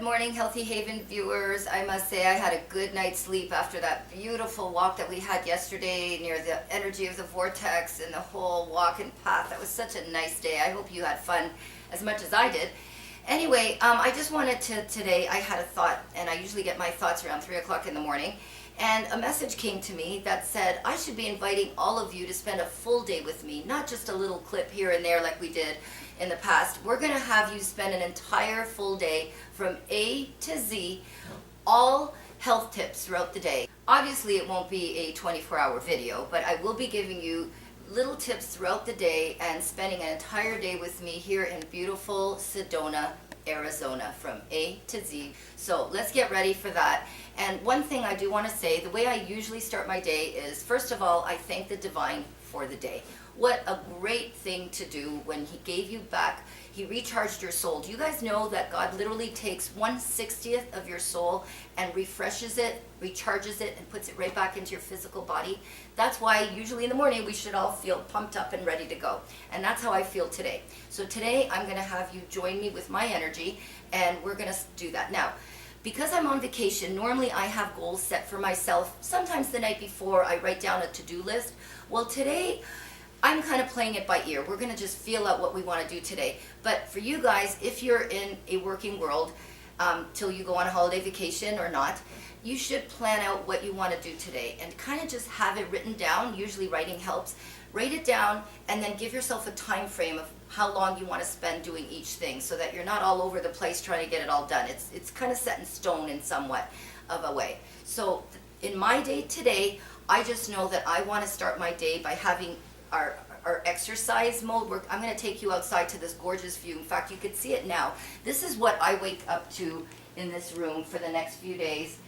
Good morning, Healthy Haven viewers. I must say I had a good night's sleep after that beautiful walk that we had yesterday near the energy of the vortex and the whole walk and path. That was such a nice day. I hope you had fun as much as I did. Anyway, I just wanted to, today I had a thought, and I usually get my thoughts around 3 o'clock in the morning, and a message came to me that said I should be inviting all of you to spend a full day with me, not just a little clip here and there like we did in the past. We're going to have you spend an entire full day from A to Z, all health tips throughout the day. Obviously it won't be a 24-hour video, but I will be giving you little tips throughout the day and spending an entire day with me here in beautiful Sedona, Arizona, from A to Z. So let's get ready for that. And one thing I do want to say, the way I usually start my day is, first of all, I thank the divine for the day. What a great thing to do when he gave you back, he recharged your soul. Do you guys know that God literally takes 1/60th of your soul and refreshes it, recharges it, and puts it right back into your physical body? That's why usually in the morning we should all feel pumped up and ready to go. And that's how I feel today. So today I'm going to have you join me with my energy, and we're going to do that. Now, because I'm on vacation, normally I have goals set for myself. Sometimes the night before I write down a to-do list. Well, today I'm kind of playing it by ear. We're going to just feel out what we want to do today. But for you guys, if you're in a working world, till you go on a holiday vacation or not, you should plan out what you want to do today and kind of just have it written down. Usually writing helps. Write it down and then give yourself a time frame of how long you want to spend doing each thing, so that you're not all over the place trying to get it all done. It's kind of set in stone in somewhat of a way. So in my day today, I just know that I want to start my day by having our exercise mode. I'm going to take you outside to this gorgeous view. In fact, you could see it now. This is what I wake up to in this room for the next few days.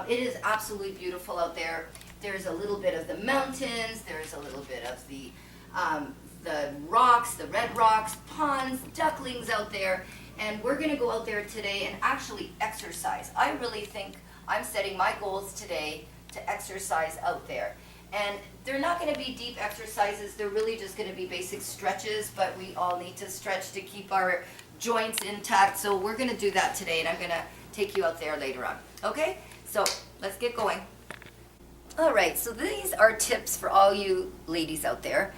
It is absolutely beautiful out there. There's a little bit of the mountains. There's a little bit of the rocks, the red rocks, ponds, ducklings out there. And we're going to go out there today and actually exercise. I really think I'm setting my goals today to exercise out there. And they're not going to be deep exercises. They're really just going to be basic stretches, but we all need to stretch to keep our joints intact. So we're going to do that today, and I'm going to take you out there later on. Okay? So let's get going. All right, so these are tips for all you ladies out there.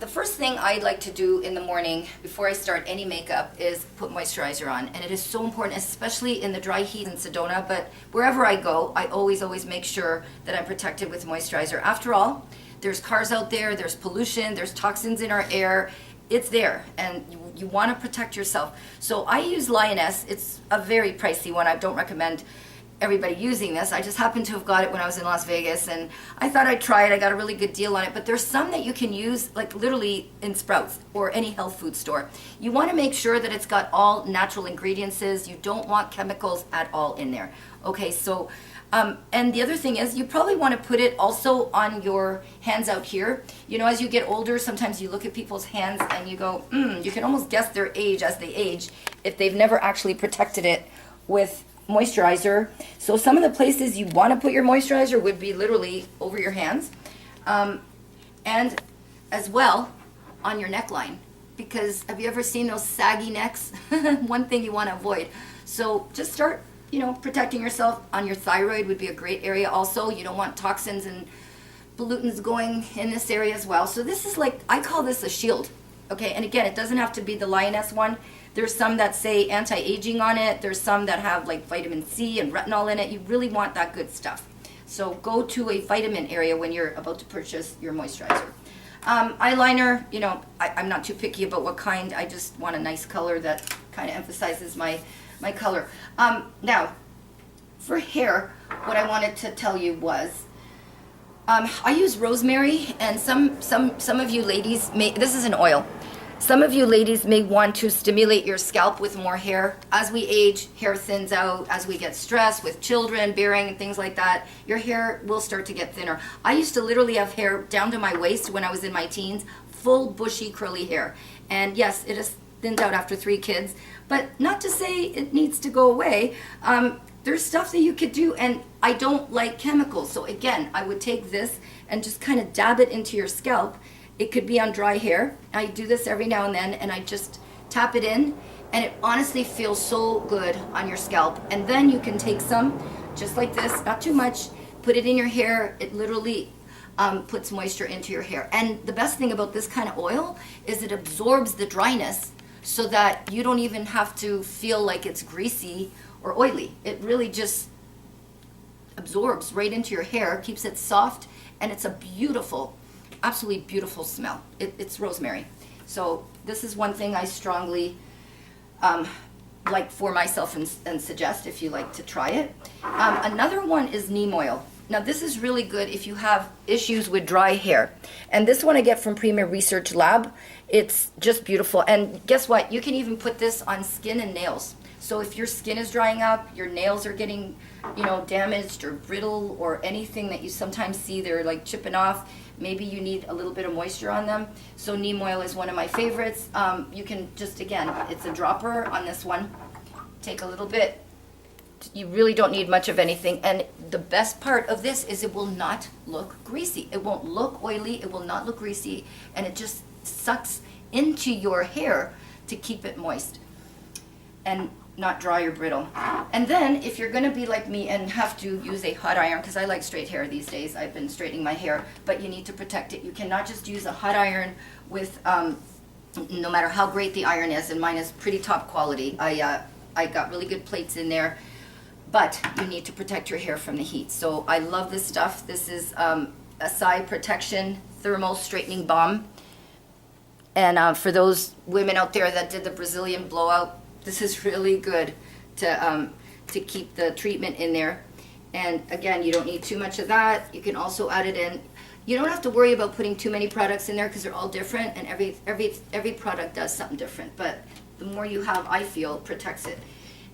The first thing I'd like to do in the morning before I start any makeup is put moisturizer on. And it is so important, especially in the dry heat in Sedona, but wherever I go, I always make sure that I'm protected with moisturizer. After all, there's cars out there, there's pollution, there's toxins in our air. It's there, and you want to protect yourself. So I use Lioness. It's a very pricey one. I don't recommend everybody using this. I just happened to have got it when I was in Las Vegas, and I thought I'd try it. I got a really good deal on it, but there's some that you can use like literally in Sprouts or any health food store. You want to make sure that it's got all natural ingredients. You don't want chemicals at all in there. Okay, so and the other thing is, you probably want to put it also on your hands out here. You know, as you get older, sometimes you look at people's hands and you go, you can almost guess their age as they age if they've never actually protected it with moisturizer. So some of the places you want to put your moisturizer would be literally over your hands, and as well on your neckline, because have you ever seen those saggy necks? One thing you want to avoid. So just start, protecting yourself on your thyroid would be a great area also. You don't want toxins and pollutants going in this area as well. So this is like, I call this a shield. Okay, and again, it doesn't have to be the Lioness one. There's some that say anti-aging on it. There's some that have like vitamin C and retinol in it. You really want that good stuff. So go to a vitamin area when you're about to purchase your moisturizer. Eyeliner, I'm not too picky about what kind. I just want a nice color that kind of emphasizes my color. Now, for hair, what I wanted to tell you was, I use rosemary, and some of you ladies this is an oil. Some of you ladies may want to stimulate your scalp with more hair. As we age, hair thins out. As we get stressed with children, bearing, and things like that, your hair will start to get thinner. I used to literally have hair down to my waist when I was in my teens, full bushy curly hair. And yes, it has thinned out after 3 kids, but not to say it needs to go away. There's stuff that you could do, and I don't like chemicals. So again, I would take this and just kind of dab it into your scalp. It could be on dry hair. I do this every now and then, and I just tap it in, and it honestly feels so good on your scalp. And then you can take some, just like this, not too much, put it in your hair. It literally puts moisture into your hair. And the best thing about this kind of oil is it absorbs the dryness so that you don't even have to feel like it's greasy or oily. It really just absorbs right into your hair, keeps it soft, and it's a beautiful, absolutely beautiful smell. It's rosemary. So this is one thing I strongly like for myself and suggest if you like to try it. Another one is neem oil. Now this is really good if you have issues with dry hair. And this one I get from Premier Research Lab. It's just beautiful. And guess what? You can even put this on skin and nails. So if your skin is drying up, your nails are getting, damaged or brittle or anything that you sometimes see they're like chipping off, maybe you need a little bit of moisture on them. So neem oil is one of my favorites. You can just, again, it's a dropper on this one. Take a little bit. You really don't need much of anything. And the best part of this is it will not look greasy. It won't look oily. It will not look greasy. And it just sucks into your hair to keep it moist and not dry or brittle. And then if you're going to be like me and have to use a hot iron, because I like straight hair these days, I've been straightening my hair, but you need to protect it. You cannot just use a hot iron with, no matter how great the iron is, and mine is pretty top quality. I got really good plates in there, but you need to protect your hair from the heat. So I love this stuff. This is Acai Protection Thermal Straightening Balm. And for those women out there that did the Brazilian blowout, this is really good to keep the treatment in there. And again, you don't need too much of that. You can also add it in. You don't have to worry about putting too many products in there because they're all different, and every product does something different. But the more you have, I feel, protects it.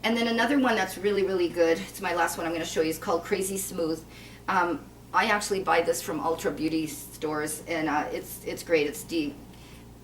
And then another one that's really, really good, it's my last one I'm going to show you, is called Crazy Smooth. I actually buy this from Ultra Beauty stores, and it's great. It's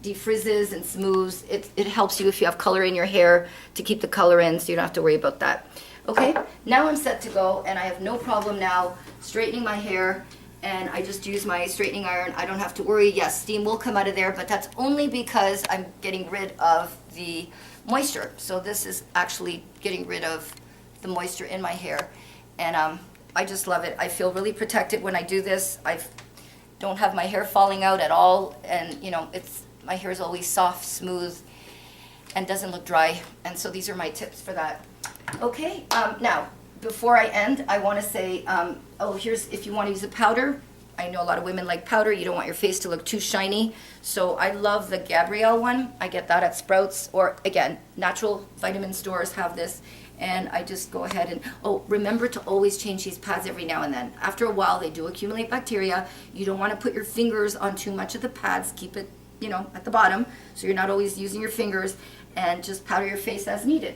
defrizzes and smooths. It helps you if you have color in your hair to keep the color in, so you don't have to worry about that. Okay, now I'm set to go, and I have no problem now straightening my hair, and I just use my straightening iron. I don't have to worry. Yes, steam will come out of there, but that's only because I'm getting rid of the moisture. So this is actually getting rid of the moisture in my hair, and I just love it. I feel really protected when I do this. I don't have my hair falling out at all, and my hair is always soft, smooth, and doesn't look dry. And so these are my tips for that. Okay, now, before I end, I want to say, here's, if you want to use a powder, I know a lot of women like powder. You don't want your face to look too shiny. So I love the Gabrielle one. I get that at Sprouts, or again, natural vitamin stores have this. And I just go ahead and, remember to always change these pads every now and then. After a while, they do accumulate bacteria. You don't want to put your fingers on too much of the pads. Keep it, at the bottom, so you're not always using your fingers, and just powder your face as needed.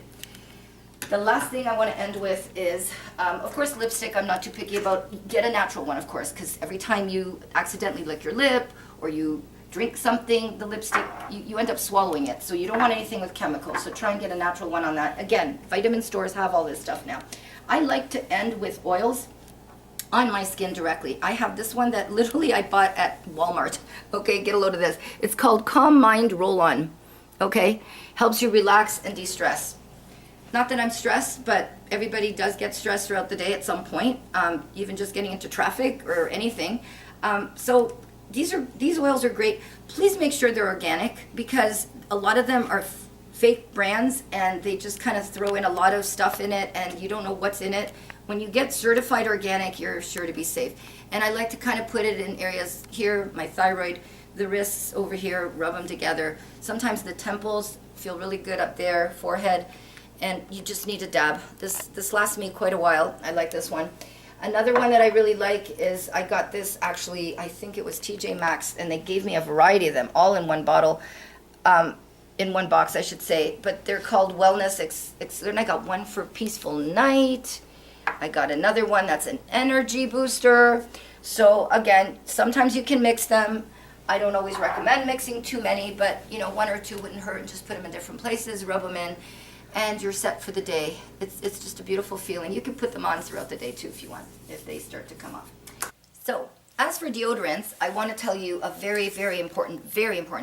The last thing I want to end with is, of course, lipstick. I'm not too picky about. Get a natural one, of course, because every time you accidentally lick your lip or you drink something, the lipstick, you end up swallowing it. So you don't want anything with chemicals. So try and get a natural one on that. Again, vitamin stores have all this stuff now. I like to end with oils on my skin directly. I have this one that literally I bought at Walmart. Okay, get a load of this. It's called Calm Mind Roll-On. Okay, helps you relax and de-stress. Not that I'm stressed, but everybody does get stressed throughout the day at some point, even just getting into traffic or anything. So these oils are great. Please make sure they're organic, because a lot of them are fake brands and they just kind of throw in a lot of stuff in it and you don't know what's in it. When you get certified organic, you're sure to be safe. And I like to kind of put it in areas here, my thyroid, the wrists over here, rub them together. Sometimes the temples feel really good up there, forehead, and you just need to dab. This lasts me quite a while. I like this one. Another one that I really like is, I got this actually, I think it was TJ Maxx, and they gave me a variety of them, all in one bottle, in one box, I should say. But they're called Wellness and I got one for Peaceful Night. I got another one that's an energy booster. So again, sometimes you can mix them. I don't always recommend mixing too many, but one or two wouldn't hurt, and just put them in different places, rub them in, and you're set for the day. It's just a beautiful feeling. You can put them on throughout the day too if you want, if they start to come off. So as for deodorants, I want to tell you a very, very important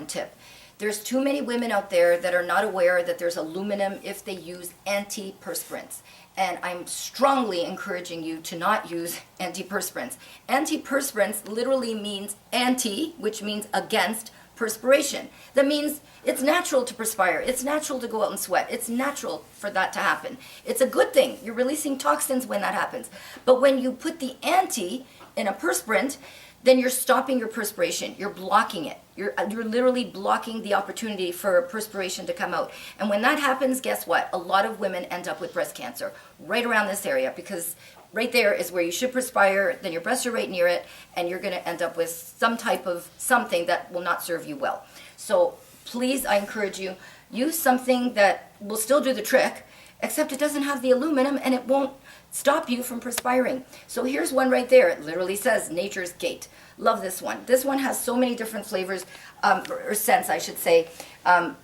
tip. There's too many women out there that are not aware that there's aluminum if they use antiperspirants. And I'm strongly encouraging you to not use antiperspirants. Antiperspirants literally means anti, which means against perspiration. That means it's natural to perspire. It's natural to go out and sweat. It's natural for that to happen. It's a good thing. You're releasing toxins when that happens. But when you put the anti in a perspirant, then you're stopping your perspiration. You're blocking it. You're literally blocking the opportunity for perspiration to come out. And when that happens, guess what? A lot of women end up with breast cancer right around this area, because right there is where you should perspire, then your breasts are right near it, and you're going to end up with some type of something that will not serve you well. So please, I encourage you, use something that will still do the trick, except it doesn't have the aluminum and it won't stop you from perspiring. So here's one right there. It literally says Nature's Gate. Love this one. This one has so many different flavors, or scents, I should say.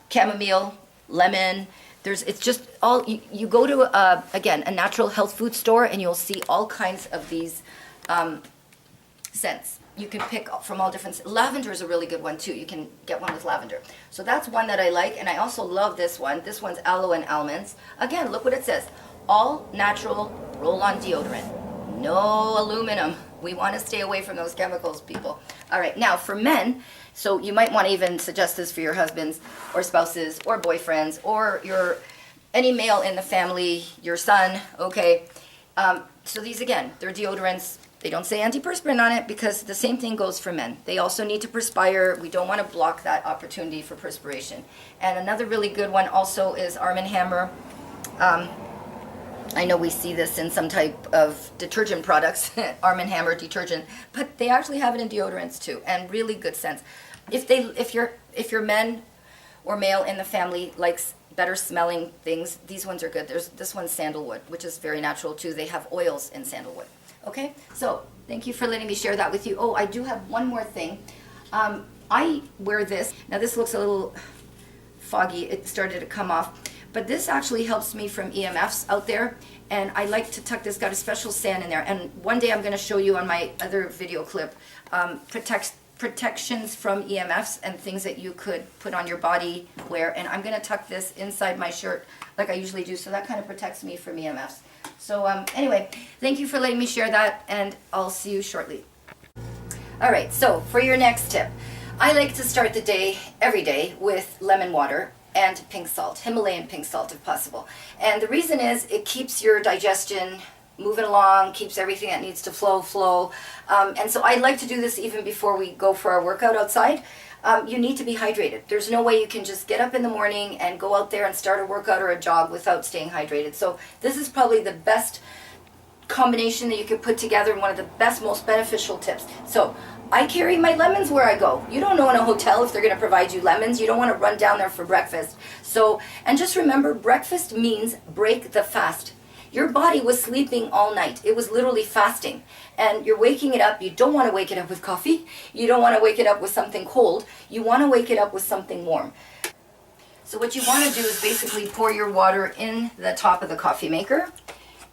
Chamomile, lemon. It's just all, you go to, again, a natural health food store and you'll see all kinds of these scents. You can pick from all different, lavender is a really good one too. You can get one with lavender. So that's one that I like, and I also love this one. This one's aloe and almonds. Again, look what it says. All natural roll-on deodorant. No aluminum. We want to stay away from those chemicals, people. All right, now for men, so you might want to even suggest this for your husbands or spouses or boyfriends or any male in the family, your son, okay? So these, again, they're deodorants. They don't say antiperspirant on it because the same thing goes for men. They also need to perspire. We don't want to block that opportunity for perspiration. And another really good one also is Arm & Hammer. I know we see this in some type of detergent products, Arm & Hammer detergent, but they actually have it in deodorants too, and really good scents. If your men or male in the family likes better smelling things, these ones are good. There's this one's sandalwood, which is very natural too. They have oils in sandalwood. Okay, so thank you for letting me share that with you. Oh, I do have one more thing. I wear this. Now this looks a little foggy. It started to come off. But this actually helps me from EMFs out there. And I like to tuck this, got a special sand in there. And one day I'm going to show you on my other video clip protections from EMFs and things that you could put on your body wear. And I'm going to tuck this inside my shirt like I usually do. So that kind of protects me from EMFs. So anyway, thank you for letting me share that, and I'll see you shortly. All right, so for your next tip, I like to start the day, every day, with lemon water and pink salt, Himalayan pink salt if possible. And the reason is it keeps your digestion moving along, keeps everything that needs to flow. And so I like to do this even before we go for our workout outside. You need to be hydrated. There's no way you can just get up in the morning and go out there and start a workout or a jog without staying hydrated. So this is probably the best combination that you could put together and one of the best, most beneficial tips. So I carry my lemons where I go. You don't know in a hotel if they're going to provide you lemons. You don't want to run down there for breakfast. So, and just remember, breakfast means break the fast. Your body was sleeping all night. It was literally fasting. And you're waking it up. You don't want to wake it up with coffee. You don't want to wake it up with something cold. You want to wake it up with something warm. So what you want to do is basically pour your water in the top of the coffee maker.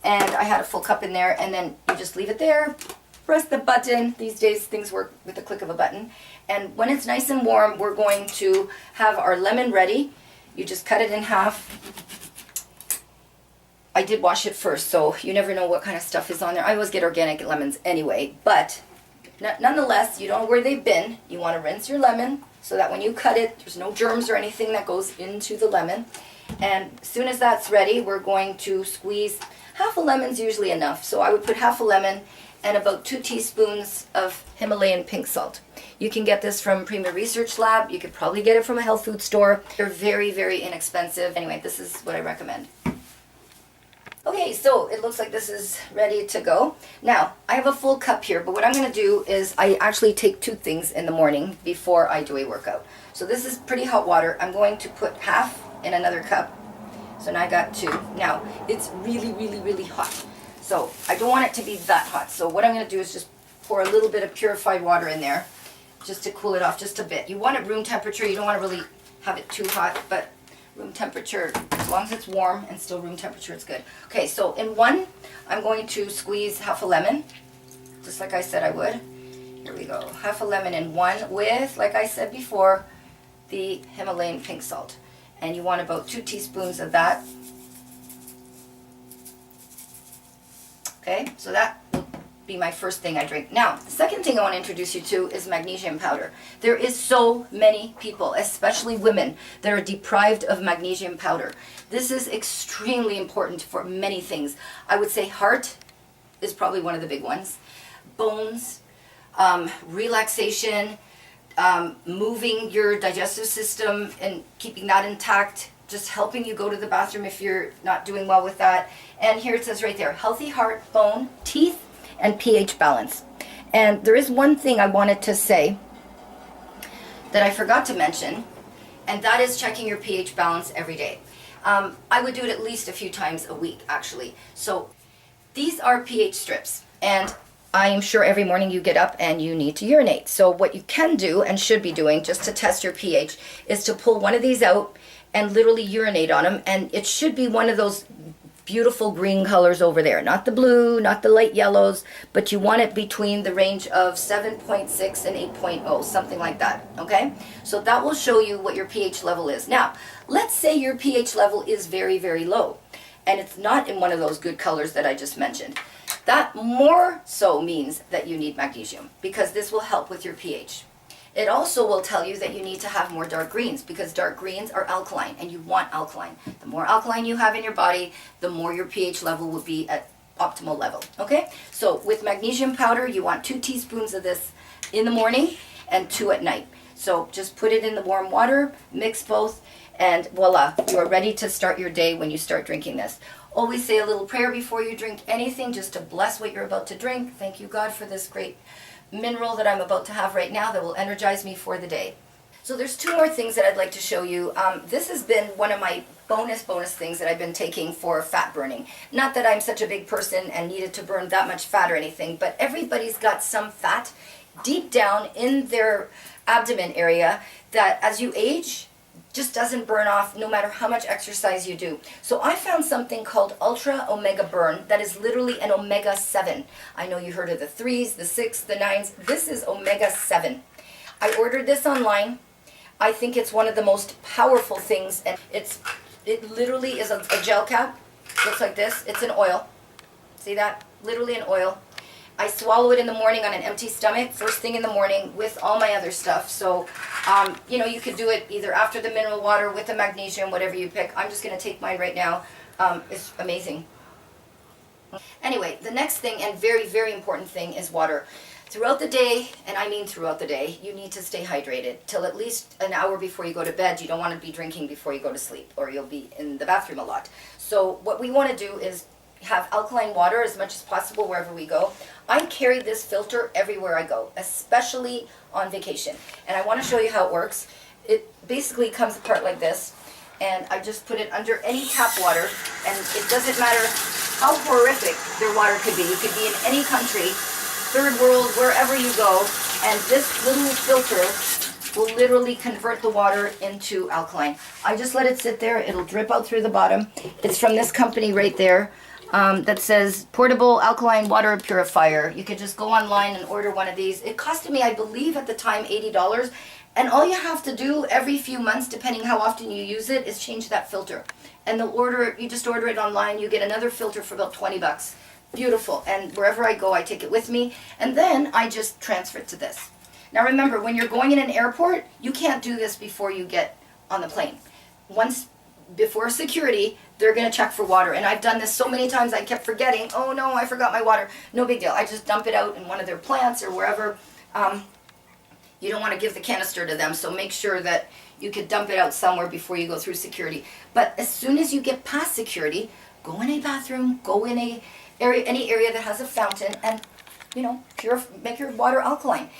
And I had a full cup in there. And then you just leave it there. Press the button. These days things work with the click of a button. And when it's nice and warm, we're going to have our lemon ready. You just cut it in half. I did wash it first, so you never know what kind of stuff is on there. I always get organic lemons anyway, but nonetheless, you don't know where they've been. You want to rinse your lemon so that when you cut it, there's no germs or anything that goes into the lemon. And as soon as that's ready, we're going to squeeze. Half a lemon's usually enough, so I would put half a lemon and about 2 teaspoons of Himalayan pink salt. You can get this from Prima Research Lab. You could probably get it from a health food store. They're very, very inexpensive. Anyway, this is what I recommend. Okay, so it looks like this is ready to go. Now, I have a full cup here, but what I'm going to do is I actually take 2 things in the morning before I do a workout. So this is pretty hot water. I'm going to put half in another cup. So now I got 2. Now, it's really, really, really hot. So I don't want it to be that hot. So what I'm going to do is just pour a little bit of purified water in there just to cool it off just a bit. You want it room temperature. You don't want to really have it too hot, but room temperature, as long as it's warm and still room temperature, it's good. Okay, so in one, I'm going to squeeze half a lemon, just like I said I would. Here we go. Half a lemon in one with, like I said before, the Himalayan pink salt. And you want about 2 teaspoons of that. Okay, so that will be my first thing I drink. Now, the second thing I want to introduce you to is magnesium powder. There is so many people, especially women, that are deprived of magnesium powder. This is extremely important for many things. I would say heart is probably one of the big ones. Bones, relaxation, moving your digestive system and keeping that intact, just helping you go to the bathroom if you're not doing well with that. And here it says right there, healthy heart, bone, teeth, and pH balance. And there is one thing I wanted to say that I forgot to mention, and that is checking your pH balance every day. I would do it at least a few times a week, actually. So these are pH strips, and I am sure every morning you get up and you need to urinate. So what you can do and should be doing just to test your pH is to pull one of these out and literally urinate on them. And it should be one of those beautiful green colors over there. Not the blue, not the light yellows, but you want it between the range of 7.6 and 8.0, something like that, okay? So that will show you what your pH level is. Now, let's say your pH level is very, very low, and it's not in one of those good colors that I just mentioned. That more so means that you need magnesium, because this will help with your pH. It also will tell you that you need to have more dark greens, because dark greens are alkaline, and you want alkaline. The more alkaline you have in your body, the more your pH level will be at optimal level, okay? So with magnesium powder, you want 2 teaspoons of this in the morning and 2 at night. So just put it in the warm water, mix both, and voila, you are ready to start your day when you start drinking this. Always say a little prayer before you drink anything, just to bless what you're about to drink. Thank you, God, for this great mineral that I'm about to have right now that will energize me for the day. So there's 2 more things that I'd like to show you. This has been one of my bonus things that I've been taking for fat burning. Not that I'm such a big person and needed to burn that much fat or anything, but everybody's got some fat deep down in their abdomen area that as you age, just doesn't burn off no matter how much exercise you do. So I found something called Ultra Omega Burn that is literally an omega 7. I know you heard of the 3s, the 6, the 9s. This is omega 7. I ordered this online. I think it's one of the most powerful things, and it literally is a gel cap. Looks like this. It's an oil. See that? Literally an oil. I swallow it in the morning on an empty stomach, first thing in the morning with all my other stuff. So, you know, you could do it either after the mineral water with the magnesium, whatever you pick. I'm just going to take mine right now. It's amazing. Anyway, the next thing and very, very important thing is water. Throughout the day, and I mean throughout the day, you need to stay hydrated till at least an hour before you go to bed. You don't want to be drinking before you go to sleep, or you'll be in the bathroom a lot. So what we want to do is have alkaline water as much as possible wherever we go. I carry this filter everywhere I go, especially on vacation. And I want to show you how it works. It basically comes apart like this, and I just put it under any tap water, and it doesn't matter how horrific their water could be. You could be in any country, third world, wherever you go, and this little filter will literally convert the water into alkaline. I just let it sit there. It'll drip out through the bottom. It's from this company right there. That says portable alkaline water purifier. You could just go online and order one of these. It costed me, I believe at the time, $80. And all you have to do every few months, depending how often you use it, is change that filter. And you just order it online, you get another filter for about 20 bucks. Beautiful. And wherever I go, I take it with me. And then I just transfer it to this. Now remember, when you're going in an airport, you can't do this before you get on the plane. Before security, they're going to check for water. And I've done this so many times, I kept forgetting, oh no, I forgot my water. No big deal. I just dump it out in one of their plants or wherever. You don't want to give the canister to them, so make sure that you could dump it out somewhere before you go through security. But as soon as you get past security, go in a bathroom, go in any area that has a fountain, and, you know, make your water alkaline.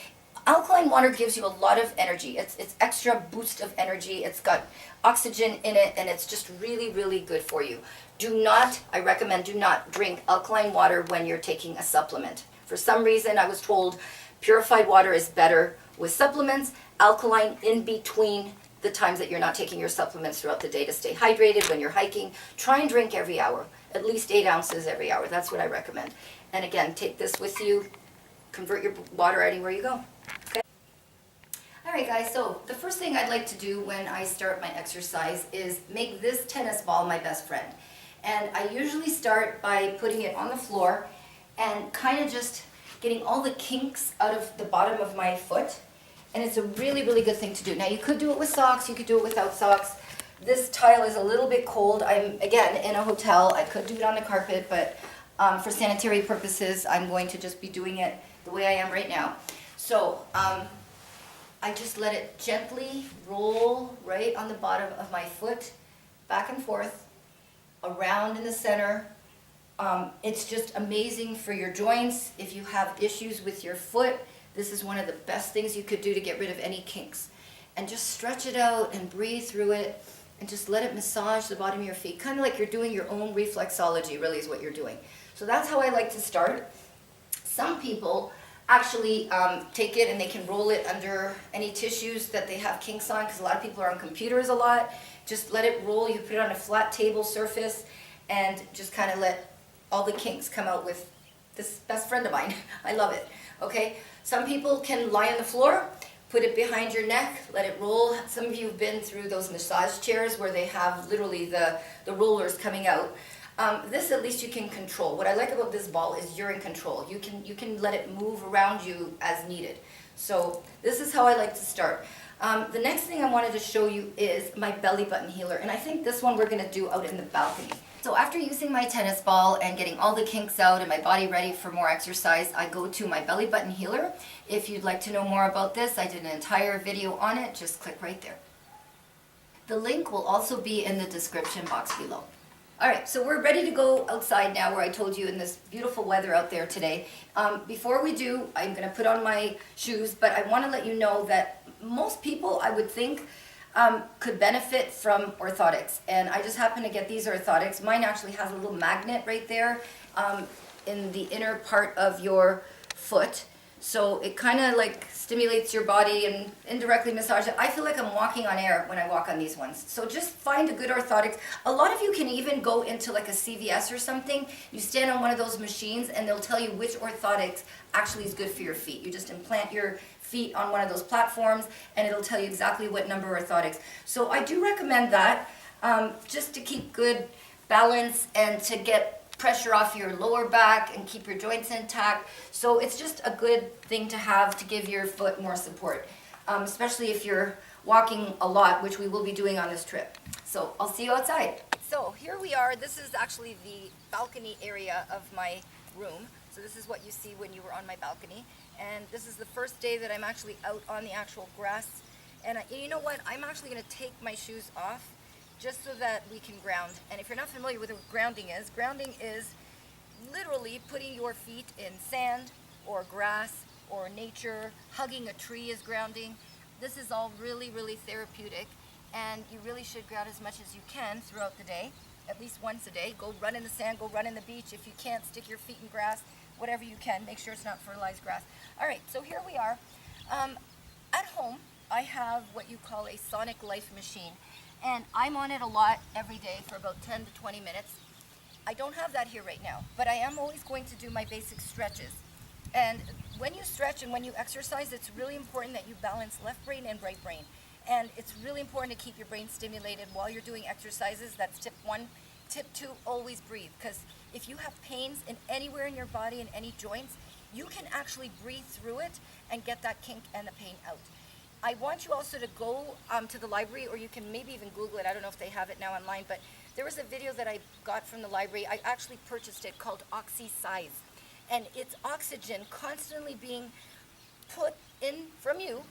Alkaline water gives you a lot of energy. It's extra boost of energy. It's got oxygen in it, and it's just really, really good for you. I recommend do not drink alkaline water when you're taking a supplement. For some reason, I was told purified water is better with supplements, alkaline in between the times that you're not taking your supplements throughout the day to stay hydrated when you're hiking. Try and drink every hour, at least 8 ounces every hour. That's what I recommend. And again, take this with you. Convert your water anywhere you go. Okay? Alright guys, so the first thing I'd like to do when I start my exercise is make this tennis ball my best friend. And I usually start by putting it on the floor and kind of just getting all the kinks out of the bottom of my foot. And it's a really, really good thing to do. Now you could do it with socks, you could do it without socks. This tile is a little bit cold. I'm, again, in a hotel. I could do it on the carpet, but for sanitary purposes, I'm going to just be doing it the way I am right now. So, I just let it gently roll right on the bottom of my foot, back and forth, around in the center. It's just amazing for your joints. If you have issues with your foot, this is one of the best things you could do to get rid of any kinks. And just stretch it out and breathe through it and just let it massage the bottom of your feet. Kind of like you're doing your own reflexology, really is what you're doing. So that's how I like to start. Some people actually take it and they can roll it under any tissues that they have kinks on, because a lot of people are on computers a lot. Just let it roll. You put it on a flat table surface and just kind of let all the kinks come out with this best friend of mine. I love it. Okay, some people can lie on the floor, put it behind your neck, let it roll. Some of you have been through those massage chairs where they have literally the rollers coming out. This at least you can control. What I like about this ball is you're in control. You can let it move around you as needed. So this is how I like to start. The next thing I wanted to show you is my belly button healer, and I think this one we're going to do out in the balcony. So after using my tennis ball and getting all the kinks out and my body ready for more exercise, I go to my belly button healer. If you'd like to know more about this, I did an entire video on it. Just click right there. The link will also be in the description box below. Alright, so we're ready to go outside now, where I told you in this beautiful weather out there today. Before we do, I'm going to put on my shoes, but I want to let you know that most people, I would think, could benefit from orthotics. And I just happen to get these orthotics. Mine actually has a little magnet right there in the inner part of your foot. So it kind of like stimulates your body and indirectly massages it. I feel like I'm walking on air when I walk on these ones. So just find a good orthotics. A lot of you can even go into like a CVS or something. You stand on one of those machines and they'll tell you which orthotics actually is good for your feet. You just implant your feet on one of those platforms and it'll tell you exactly what number orthotics. So I do recommend that just to keep good balance and to get pressure off your lower back and keep your joints intact. So it's just a good thing to have to give your foot more support, especially if you're walking a lot, which we will be doing on this trip. So I'll see you outside. So here we are. This is actually the balcony area of my room. So this is what you see when you were on my balcony. And this is the first day that I'm actually out on the actual grass. And you know what? I'm actually going to take my shoes off just so that we can ground. And if you're not familiar with what grounding is literally putting your feet in sand or grass or nature. Hugging a tree is grounding. This is all really, really therapeutic, and you really should ground as much as you can throughout the day, at least once a day. Go run in the sand, go run in the beach. If you can't, stick your feet in grass, whatever you can. Make sure it's not fertilized grass. All right, so here we are. At home, I have what you call a Sonic Life machine. And I'm on it a lot every day for about 10 to 20 minutes. I don't have that here right now, but I am always going to do my basic stretches. And when you stretch and when you exercise, it's really important that you balance left brain and right brain. And it's really important to keep your brain stimulated while you're doing exercises. That's tip one. Tip two, always breathe. Because if you have pains in anywhere in your body, in any joints, you can actually breathe through it and get that kink and the pain out. I want you also to go to the library, or you can maybe even Google it. I don't know if they have it now online, but there was a video that I got from the library. I actually purchased it, called Oxy-Size. And it's oxygen constantly being put in from you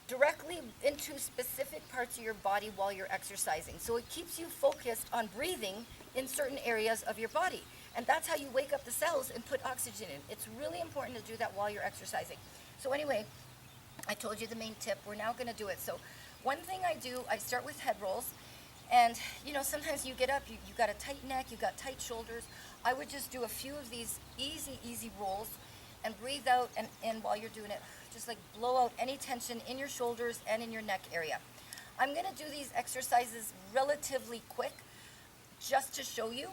directly into specific parts of your body while you're exercising. So it keeps you focused on breathing in certain areas of your body. And that's how you wake up the cells and put oxygen in. It's really important to do that while you're exercising. So anyway, I told you the main tip. We're now going to do it. So one thing I do, I start with head rolls. And, you know, sometimes you get up, you got a tight neck, you got tight shoulders. I would just do a few of these easy rolls and breathe out and in while you're doing it. Just like blow out any tension in your shoulders and in your neck area. I'm going to do these exercises relatively quick just to show you.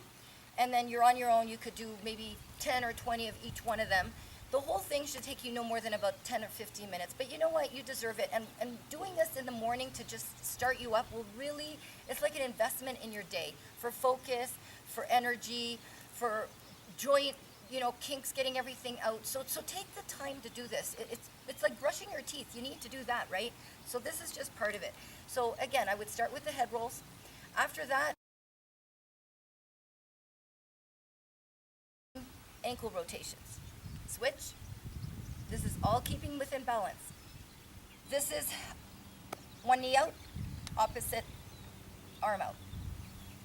And then you're on your own. You could do maybe 10 or 20 of each one of them. The whole thing should take you no more than about 10 or 15 minutes, but you know what, you deserve it. And doing this in the morning to just start you up will really, it's like an investment in your day for focus, for energy, for joint, you know, kinks, getting everything out. So take the time to do this. It's like brushing your teeth. You need to do that, right? So this is just part of it. So again, I would start with the head rolls. After that, ankle rotations. Switch. This is all keeping within balance. This is one knee out, opposite arm out.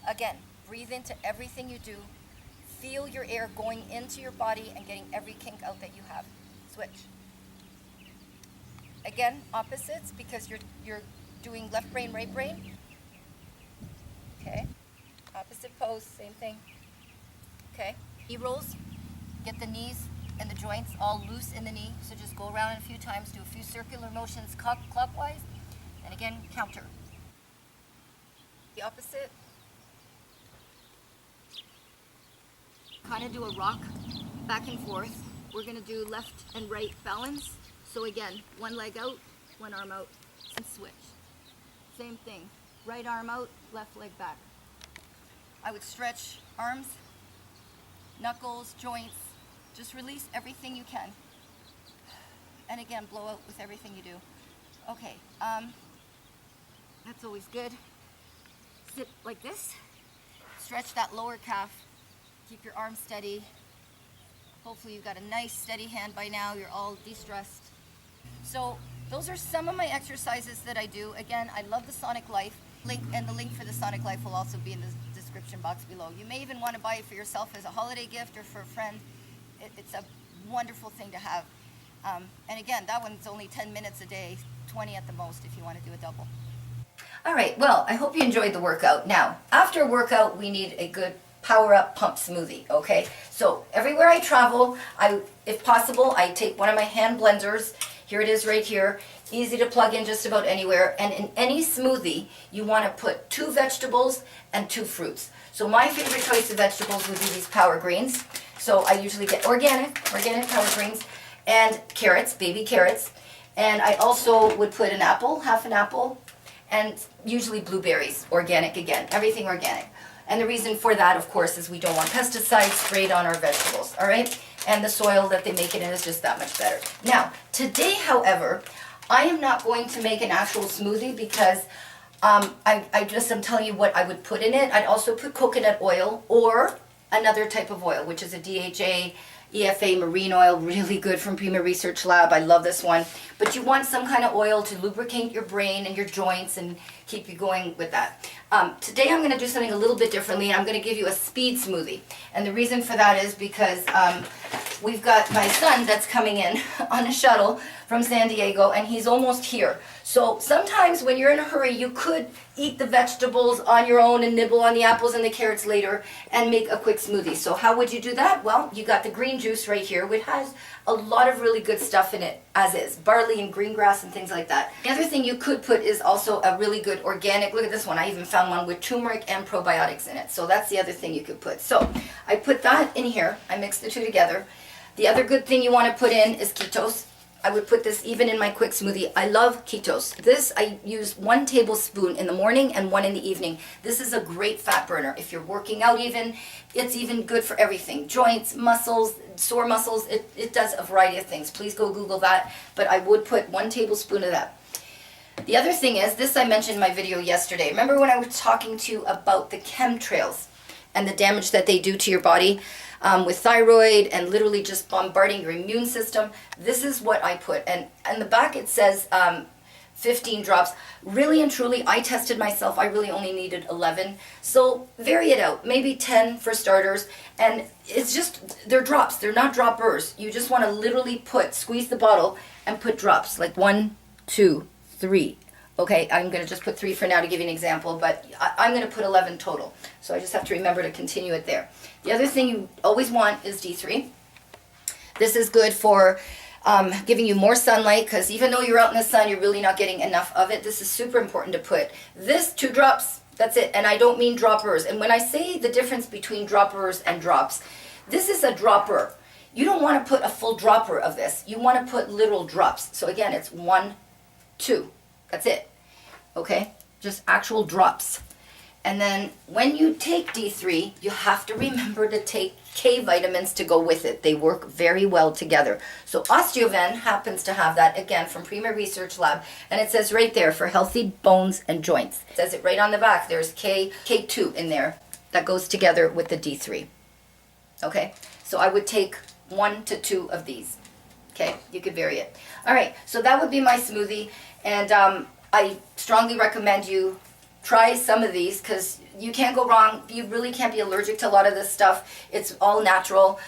Again, breathe into everything you do. Feel your air going into your body and getting every kink out that you have. Switch. Again, opposites, because you're doing left brain, right brain. Okay. Opposite pose, same thing. Okay. Knee rolls. Get the knees and the joints all loose in the knee. So just go around a few times, do a few circular motions clockwise, and again, counter. The opposite. Kind of do a rock back and forth. We're going to do left and right balance. So again, one leg out, one arm out, and switch. Same thing. Right arm out, left leg back. I would stretch arms, knuckles, joints. Just release everything you can. And again, blow out with everything you do. Okay, that's always good. Sit like this. Stretch that lower calf. Keep your arms steady. Hopefully you've got a nice steady hand by now. You're all de-stressed. So those are some of my exercises that I do. Again, I love the Sonic Life. And the link for the Sonic Life will also be in the description box below. You may even want to buy it for yourself as a holiday gift or for a friend. It's a wonderful thing to have. And again, that one's only 10 minutes a day, 20 at the most if you want to do a double. All right, well, I hope you enjoyed the workout. Now, after a workout, we need a good power-up pump smoothie, okay? So everywhere I travel, if possible, I take one of my hand blenders. Here it is right here. Easy to plug in just about anywhere. And in any smoothie, you want to put 2 vegetables and 2 fruits. So my favorite choice of vegetables would be these power greens. So I usually get organic power greens, and carrots, baby carrots. And I also would put an apple, half an apple, and usually blueberries, organic again, everything organic. And the reason for that, of course, is we don't want pesticides sprayed on our vegetables, all right? And the soil that they make it in is just that much better. Now, today, however, I am not going to make an actual smoothie because I just am telling you what I would put in it. I'd also put coconut oil or another type of oil, which is a DHA, EFA marine oil, really good from Prima Research Lab. I love this one. But you want some kind of oil to lubricate your brain and your joints and keep you going with that. Today I'm going to do something a little bit differently. I'm going to give you a speed smoothie. And the reason for that is because we've got my son that's coming in on a shuttle from San Diego, and he's almost here. So sometimes when you're in a hurry, you could eat the vegetables on your own and nibble on the apples and the carrots later and make a quick smoothie. So how would you do that? Well, you got the green juice right here, which has a lot of really good stuff in it, as is. Barley and green grass and things like that. The other thing you could put is also a really good organic, look at this one, I even found one with turmeric and probiotics in it. So that's the other thing you could put. So I put that in here, I mixed the two together. The other good thing you want to put in is ketos. I would put this even in my quick smoothie. I love ketos. This, I use 1 tablespoon in the morning and 1 in the evening. This is a great fat burner. If you're working out even, it's even good for everything. Joints, muscles, sore muscles, it does a variety of things. Please go Google that, but I would put 1 tablespoon of that. The other thing is, this I mentioned in my video yesterday. Remember when I was talking to you about the chemtrails and the damage that they do to your body? With thyroid and literally just bombarding your immune system. This is what I put. And on the back it says 15 drops. Really and truly, I tested myself. I really only needed 11. So vary it out. Maybe 10 for starters. And it's just, they're drops. They're not droppers. You just want to literally squeeze the bottle and put drops. Like 1, 2, 3. Okay, I'm going to just put 3 for now to give you an example, but I'm going to put 11 total. So I just have to remember to continue it there. The other thing you always want is D3. This is good for giving you more sunlight, because even though you're out in the sun, you're really not getting enough of it. This is super important to put. This, 2 drops, that's it. And I don't mean droppers. And when I say the difference between droppers and drops, this is a dropper. You don't want to put a full dropper of this. You want to put little drops. So again, it's 1, 2. That's it. Okay? Just actual drops. And then when you take D3, you have to remember to take K vitamins to go with it. They work very well together. So Osteoven happens to have that, again, from Prima Research Lab. And it says right there, for healthy bones and joints. It says it right on the back. There's K2 in there that goes together with the D3. Okay? So I would take 1 to 2 of these. Okay? You could vary it. All right. So that would be my smoothie. And I strongly recommend you try some of these because you can't go wrong. You really can't be allergic to a lot of this stuff. It's all natural.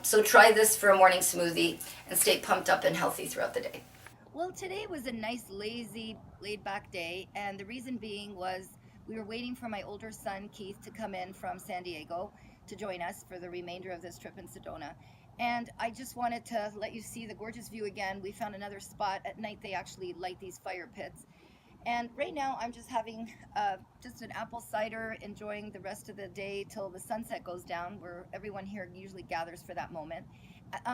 So try this for a morning smoothie and stay pumped up and healthy throughout the day. Well, today was a nice, lazy, laid-back day, and the reason being was we were waiting for my older son, Keith, to come in from San Diego to join us for the remainder of this trip in Sedona. And I just wanted to let you see the gorgeous view again. We found another spot. At night, they actually light these fire pits. And right now I'm just having just an apple cider, enjoying the rest of the day till the sunset goes down, where everyone here usually gathers for that moment.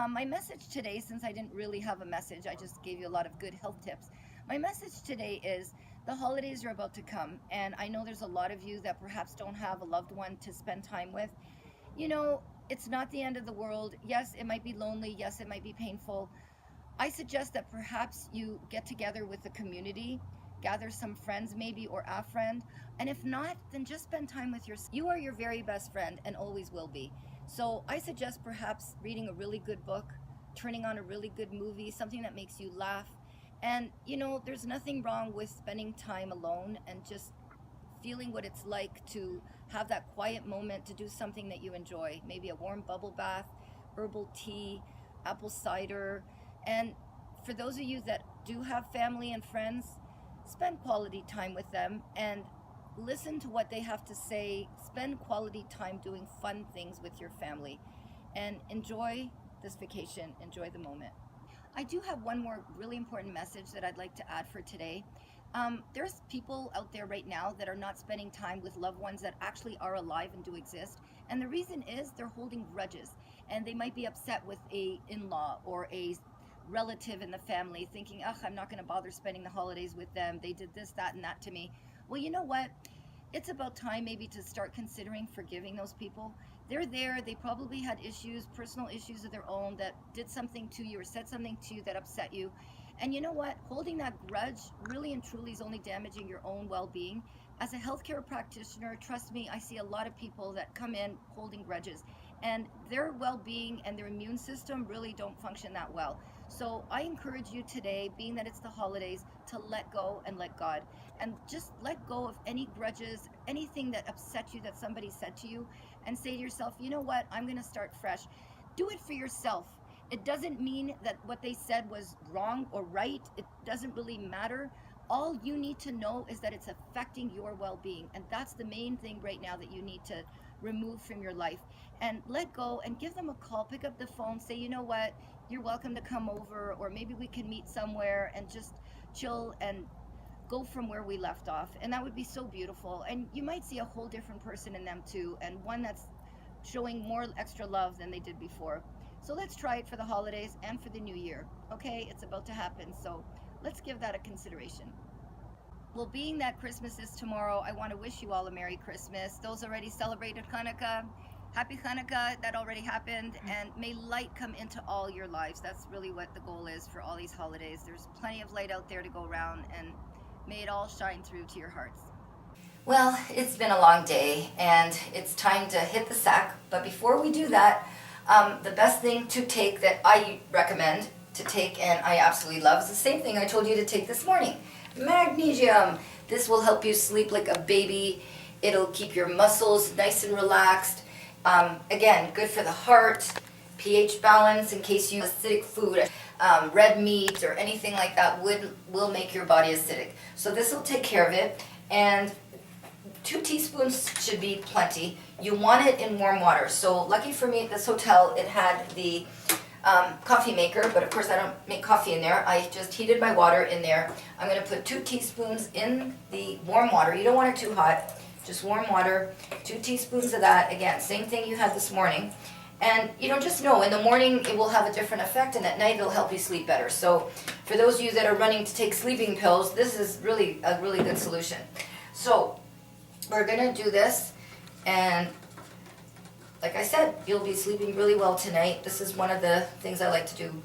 My message today, since I didn't really have a message, I just gave you a lot of good health tips. My message today is the holidays are about to come, and I know there's a lot of you that perhaps don't have a loved one to spend time with. You know, it's not the end of the world. Yes, it might be lonely. Yes, it might be painful. I suggest that perhaps you get together with the community, gather some friends maybe, or a friend, and if not, then just spend time with yourself. You are your very best friend and always will be. So I suggest perhaps reading a really good book, turning on a really good movie, something that makes you laugh. And you know, there's nothing wrong with spending time alone and just feeling what it's like to have that quiet moment to do something that you enjoy. Maybe a warm bubble bath, herbal tea, apple cider. And for those of you that do have family and friends, spend quality time with them and listen to what they have to say. Spend quality time doing fun things with your family and enjoy this vacation. Enjoy the moment. I do have one more really important message that I'd like to add for today. There's people out there right now that are not spending time with loved ones that actually are alive and do exist. And the reason is they're holding grudges, and they might be upset with a in-law or a relative in the family, thinking, ugh, I'm not going to bother spending the holidays with them. They did this, that, and that to me. Well, you know what? It's about time maybe to start considering forgiving those people. They're there. They probably had issues, personal issues of their own, that did something to you or said something to you that upset you. And you know what? Holding that grudge really and truly is only damaging your own well-being. As a healthcare practitioner, trust me, I see a lot of people that come in holding grudges, and their well-being and their immune system really don't function that well. So I encourage you today, being that it's the holidays, to let go and let God. And just let go of any grudges, anything that upset you that somebody said to you, and say to yourself, you know what, I'm going to start fresh. Do it for yourself. It doesn't mean that what they said was wrong or right. It doesn't really matter. All you need to know is that it's affecting your well-being. And that's the main thing right now that you need to remove from your life. And let go and give them a call. Pick up the phone. Say, you know what? You're welcome to come over, or maybe we can meet somewhere and just chill and go from where we left off. And that would be so beautiful. And you might see a whole different person in them too, and one that's showing more extra love than they did before. So let's try it for the holidays and for the new year. Okay, it's about to happen, so let's give that a consideration. Well, being that Christmas is tomorrow, I want to wish you all a Merry Christmas. Those already celebrated Hanukkah, Happy Hanukkah, that already happened, and may light come into all your lives. That's really what the goal is for all these holidays. There's plenty of light out there to go around, and may it all shine through to your hearts. Well, it's been a long day, and it's time to hit the sack. But before we do that, the best thing to take that I recommend to take, and I absolutely love, is the same thing I told you to take this morning. Magnesium. This will help you sleep like a baby. It'll keep your muscles nice and relaxed. Again, good for the heart, pH balance in case you acidic food, red meat or anything like that will make your body acidic. So this will take care of it, and 2 teaspoons should be plenty. You want it in warm water. So lucky for me at this hotel, it had the coffee maker, but of course I don't make coffee in there. I just heated my water in there. I'm going to put 2 teaspoons in the warm water. You don't want it too hot, just warm water. 2 teaspoons of that. Again, same thing you had this morning. And just know in the morning it will have a different effect, and at night it'll help you sleep better. So for those of you that are running to take sleeping pills, this is really a really good solution. So we're gonna do this, and like I said, you'll be sleeping really well tonight. This is one of the things I like to do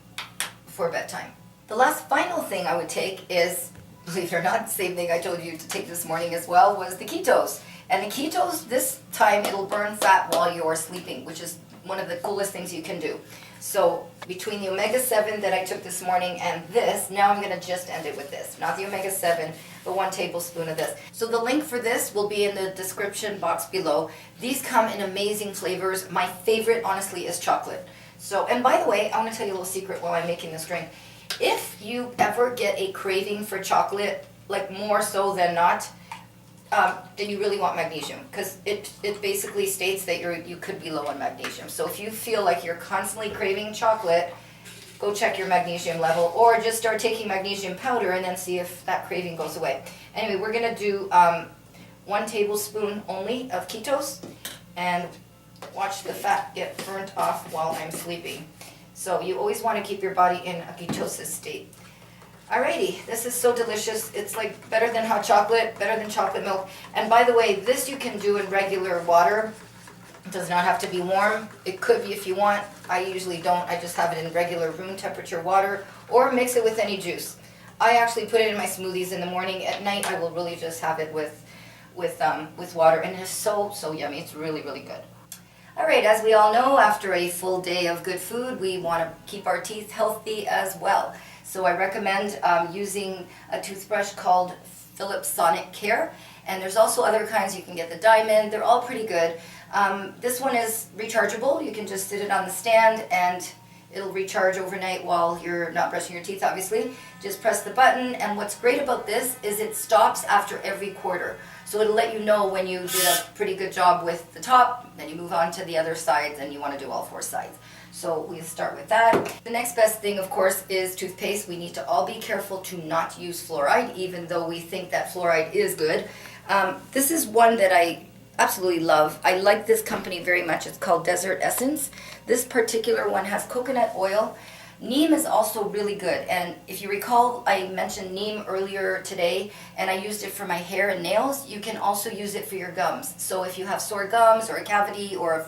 before bedtime. The last final thing I would take is, believe it or not, the same thing I told you to take this morning as well, was the ketos. And the ketos, this time it'll burn fat while you're sleeping, which is one of the coolest things you can do. So between the omega-7 that I took this morning and this, now I'm going to just end it with this. Not the omega-7, but 1 tablespoon of this. So the link for this will be in the description box below. These come in amazing flavors. My favorite, honestly, is chocolate. So, and by the way, I want to tell you a little secret while I'm making this drink. If you ever get a craving for chocolate, like more so than not, then you really want magnesium, because it basically states that you could be low on magnesium. So if you feel like you're constantly craving chocolate, go check your magnesium level, or just start taking magnesium powder and then see if that craving goes away. Anyway, we're going to do 1 tablespoon only of ketos, and watch the fat get burnt off while I'm sleeping. So you always want to keep your body in a ketosis state. Alrighty, this is so delicious. It's like better than hot chocolate, better than chocolate milk. And by the way, this you can do in regular water. It does not have to be warm. It could be if you want. I usually don't. I just have it in regular room temperature water, or mix it with any juice. I actually put it in my smoothies in the morning. At night, I will really just have it with water, and it's so yummy. It's really, really good. Alright, as we all know, after a full day of good food, we want to keep our teeth healthy as well. So I recommend using a toothbrush called Philips Sonic Care. And there's also other kinds. You can get the Diamond. They're all pretty good. This one is rechargeable. You can just sit it on the stand and it'll recharge overnight while you're not brushing your teeth, obviously. Just press the button, and what's great about this is it stops after every quarter. So it'll let you know when you did a pretty good job with the top, then you move on to the other sides, and you want to do all 4 sides. So we start with that. The next best thing, of course, is toothpaste. We need to all be careful to not use fluoride, even though we think that fluoride is good. This is one that I absolutely love. I like this company very much. It's called Desert Essence. This particular one has coconut oil. Neem is also really good, and if you recall, I mentioned neem earlier today, and I used it for my hair and nails. You can also use it for your gums. So if you have sore gums or a cavity or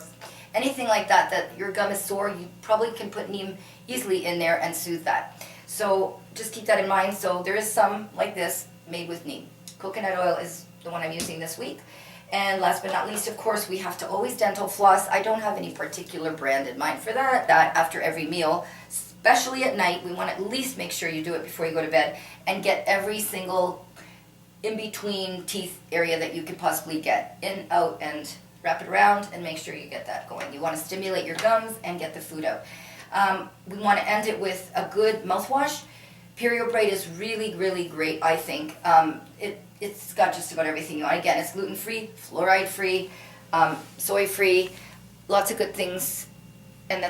anything like that, that your gum is sore, you probably can put neem easily in there and soothe that. So just keep that in mind. So there is some like this made with neem. Coconut oil is the one I'm using this week. And last but not least, of course, we have to always dental floss. I don't have any particular brand in mind for that. That after every meal, especially at night, we want to at least make sure you do it before you go to bed and get every single in-between teeth area that you could possibly get. In, out, and wrap it around and make sure you get that going. You want to stimulate your gums and get the food out. We want to end it with a good mouthwash. Periobrite is really, really great, I think. It's got just about everything you want. Again, it's gluten-free, fluoride-free, soy-free, lots of good things, and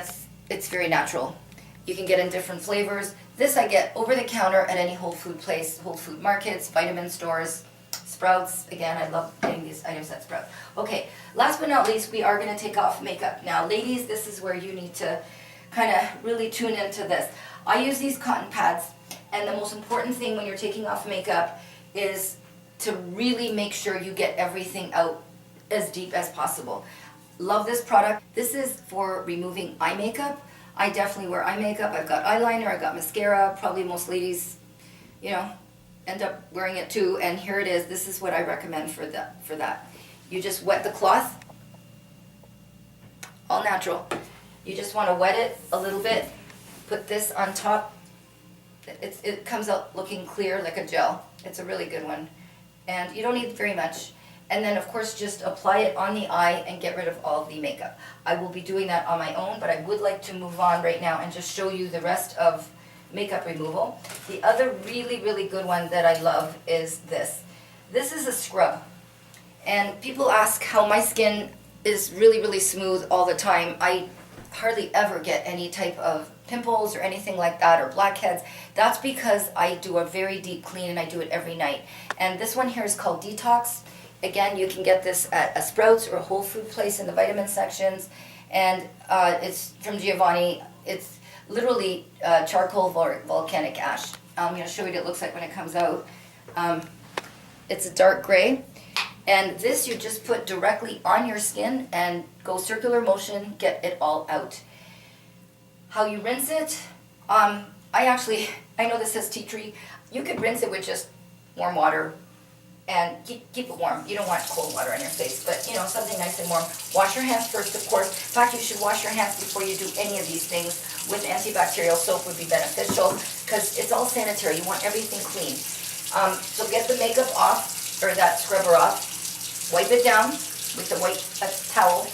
it's very natural. You can get in different flavors. This I get over the counter at any Whole Food place, Whole Food markets, vitamin stores, Sprouts. Again, I love getting these items at Sprouts. Okay, last but not least, we are going to take off makeup. Now, ladies, this is where you need to kind of really tune into this. I use these cotton pads, and the most important thing when you're taking off makeup is to really make sure you get everything out as deep as possible. Love this product. This is for removing eye makeup. I definitely wear eye makeup. I've got eyeliner, I've got mascara. Probably most ladies, end up wearing it too. And here it is. This is what I recommend for that. You just wet the cloth, all natural. You just want to wet it a little bit. Put this on top. It comes out looking clear like a gel. It's a really good one. And you don't need very much. And then, of course, just apply it on the eye and get rid of all the makeup. I will be doing that on my own, but I would like to move on right now and just show you the rest of makeup removal. The other really, really good one that I love is this. This is a scrub. And people ask how my skin is really, really smooth all the time. I hardly ever get any type of pimples or anything like that, or blackheads. That's because I do a very deep clean, and I do it every night. And this one here is called Detox. Again, you can get this at a Sprouts or a Whole Food place in the vitamin sections. and it's from Giovanni. It's literally charcoal volcanic ash. I'm going to show you what it looks like when it comes out. It's a dark gray, and this you just put directly on your skin and go circular motion, get it all out. How you rinse it, I know this says tea tree. You could rinse it with just warm water and keep it warm. You don't want cold water on your face, but you know, something nice and warm. Wash your hands first, of course. In fact, you should wash your hands before you do any of these things. With antibacterial soap would be beneficial because it's all sanitary. You want everything clean. So get the makeup off, or that scrubber off. Wipe it down with the white towel.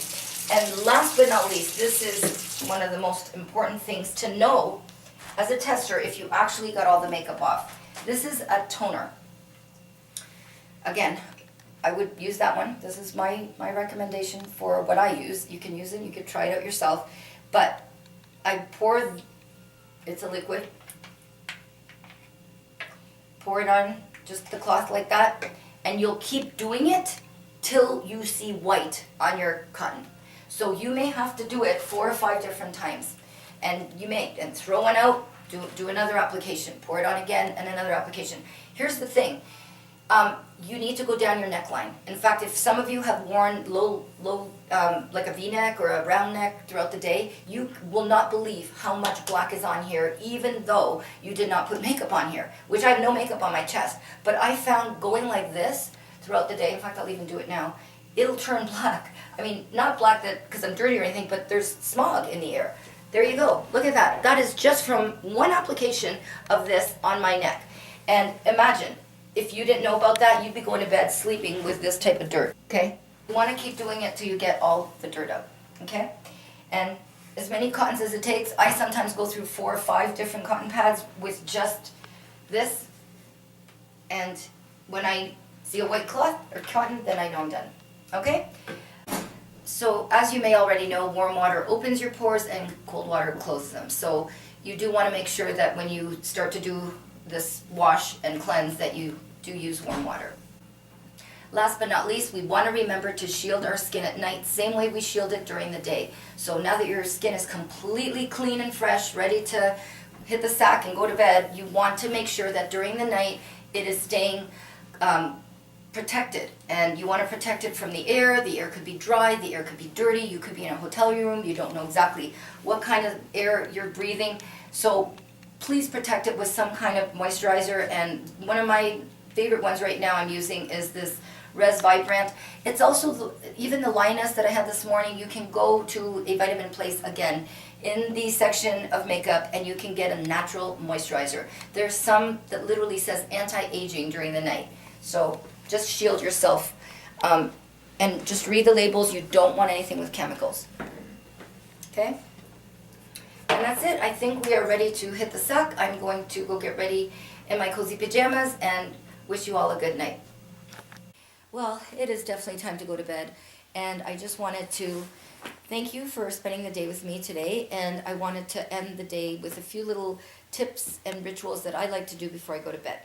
And last but not least, this is one of the most important things to know as a tester if you actually got all the makeup off. This is a toner. Again, I would use that one. This is my recommendation for what I use. You can use it, you could try it out yourself. But I pour, it's a liquid. Pour it on just the cloth like that, and you'll keep doing it till you see white on your cotton. So you may have to do it 4 or 5 different times. And you may, and throw one out, do another application, pour it on again, and another application. Here's the thing. You need to go down your neckline. In fact, if some of you have worn low, like a V-neck or a round neck throughout the day, you will not believe how much black is on here, even though you did not put makeup on here, which I have no makeup on my chest. But I found going like this throughout the day, in fact, I'll even do it now, it'll turn black. I mean, not black because I'm dirty or anything, but there's smog in the air. There you go. Look at that. That is just from one application of this on my neck. And imagine, if you didn't know about that, you'd be going to bed sleeping with this type of dirt, okay? You want to keep doing it till you get all the dirt out, okay? And as many cottons as it takes, I sometimes go through 4 or 5 different cotton pads with just this. And when I see a white cloth or cotton, then I know I'm done, okay? So as you may already know, warm water opens your pores and cold water closes them. So you do want to make sure that when you start to do this wash and cleanse that you do use warm water. Last but not least, we want to remember to shield our skin at night, same way we shield it during the day. So now that your skin is completely clean and fresh, ready to hit the sack and go to bed, you want to make sure that during the night it is staying protected. And you want to protect it from the air. The air could be dry, the air could be dirty, you could be in a hotel room, you don't know exactly what kind of air you're breathing. So please protect it with some kind of moisturizer, and one of my favorite ones right now I'm using is this Res Vibrant. It's also, even the lioness that I had this morning, you can go to a vitamin place again in the section of makeup and you can get a natural moisturizer. There's some that literally says anti-aging during the night. So just shield yourself and just read the labels. You don't want anything with chemicals. Okay? And that's it. I think we are ready to hit the sack. I'm going to go get ready in my cozy pajamas and wish you all a good night. Well, it is definitely time to go to bed, and I just wanted to thank you for spending the day with me today, and I wanted to end the day with a few little tips and rituals that I like to do before I go to bed.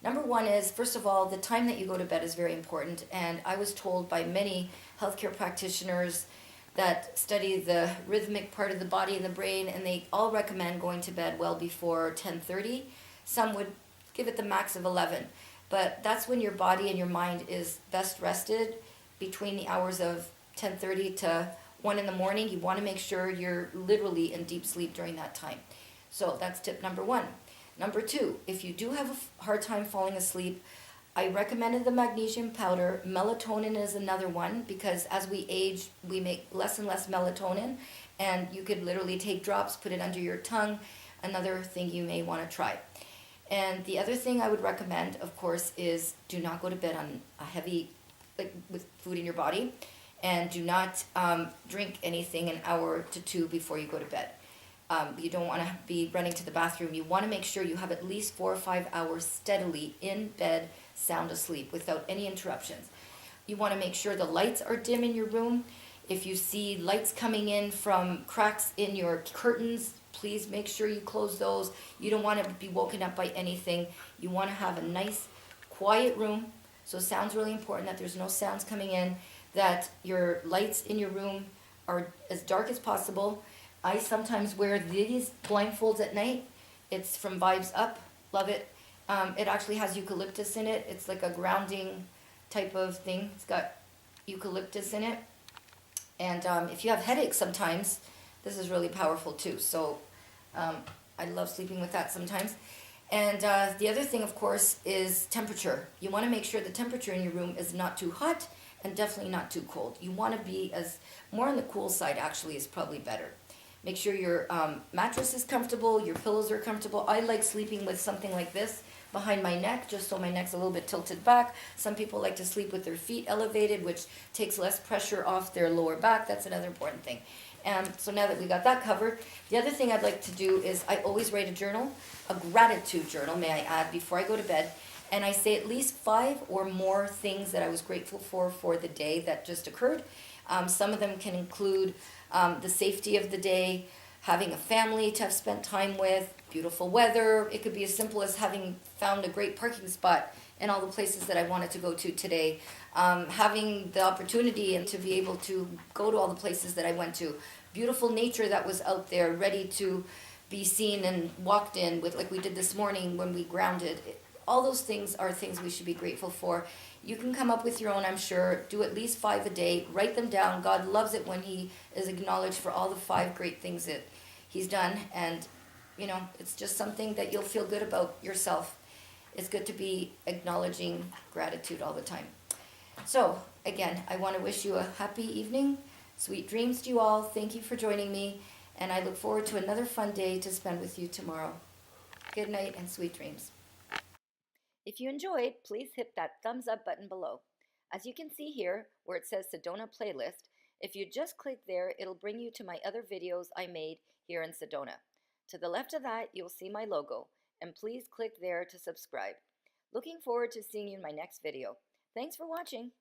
Number one is, first of all, the time that you go to bed is very important, and I was told by many healthcare practitioners that study the rhythmic part of the body and the brain, and they all recommend going to bed well before 10:30. Some would give it the max of 11, but that's when your body and your mind is best rested, between the hours of 10:30 to 1 in the morning. You want to make sure you're literally in deep sleep during that time. So that's tip number one. Number two, if you do have a hard time falling asleep, I recommended the magnesium powder. Melatonin is another one, because as we age, we make less and less melatonin, and you could literally take drops, put it under your tongue. Another thing you may want to try. And the other thing I would recommend, of course, is do not go to bed on a heavy, like with food in your body, and do not drink anything an hour to 2 before you go to bed. You don't want to be running to the bathroom. You want to make sure you have at least 4 or 5 hours steadily in bed, sound asleep, without any interruptions. You want to make sure the lights are dim in your room. If you see lights coming in from cracks in your curtains, please make sure you close those. You don't want to be woken up by anything. You want to have a nice, quiet room. So sound's really important, that there's no sounds coming in, that your lights in your room are as dark as possible. I sometimes wear these blindfolds at night. It's from Vibes Up. Love it. It actually has eucalyptus in it. It's like a grounding type of thing. It's got eucalyptus in it. And if you have headaches sometimes, this is really powerful too. So I love sleeping with that sometimes. And the other thing, of course, is temperature. You want to make sure the temperature in your room is not too hot and definitely not too cold. You want to be as more on the cool side, actually, is probably better. Make sure your mattress is comfortable, your pillows are comfortable. I like sleeping with something like this behind my neck, just so my neck's a little bit tilted back. Some people like to sleep with their feet elevated, which takes less pressure off their lower back. That's another important thing. And so now that we got that covered, the other thing I'd like to do is I always write a journal, a gratitude journal, may I add, before I go to bed. And I say at least 5 or more things that I was grateful for the day that just occurred. Some of them can include the safety of the day, having a family to have spent time with, beautiful weather. It could be as simple as having found a great parking spot in all the places that I wanted to go to today, having the opportunity and to be able to go to all the places that I went to, beautiful nature that was out there ready to be seen and walked in with, like we did this morning when we grounded. All those things are things we should be grateful for. You can come up with your own, I'm sure. Do at least 5 a day. Write them down. God loves it when he is acknowledged for all the 5 great things that he's done. And, you know, it's just something that you'll feel good about yourself. It's good to be acknowledging gratitude all the time. So, again, I want to wish you a happy evening. Sweet dreams to you all. Thank you for joining me. And I look forward to another fun day to spend with you tomorrow. Good night and sweet dreams. If you enjoyed, please hit that thumbs up button below. As you can see here, where it says Sedona Playlist, if you just click there, it'll bring you to my other videos I made here in Sedona. To the left of that, you'll see my logo, and please click there to subscribe. Looking forward to seeing you in my next video. Thanks for watching.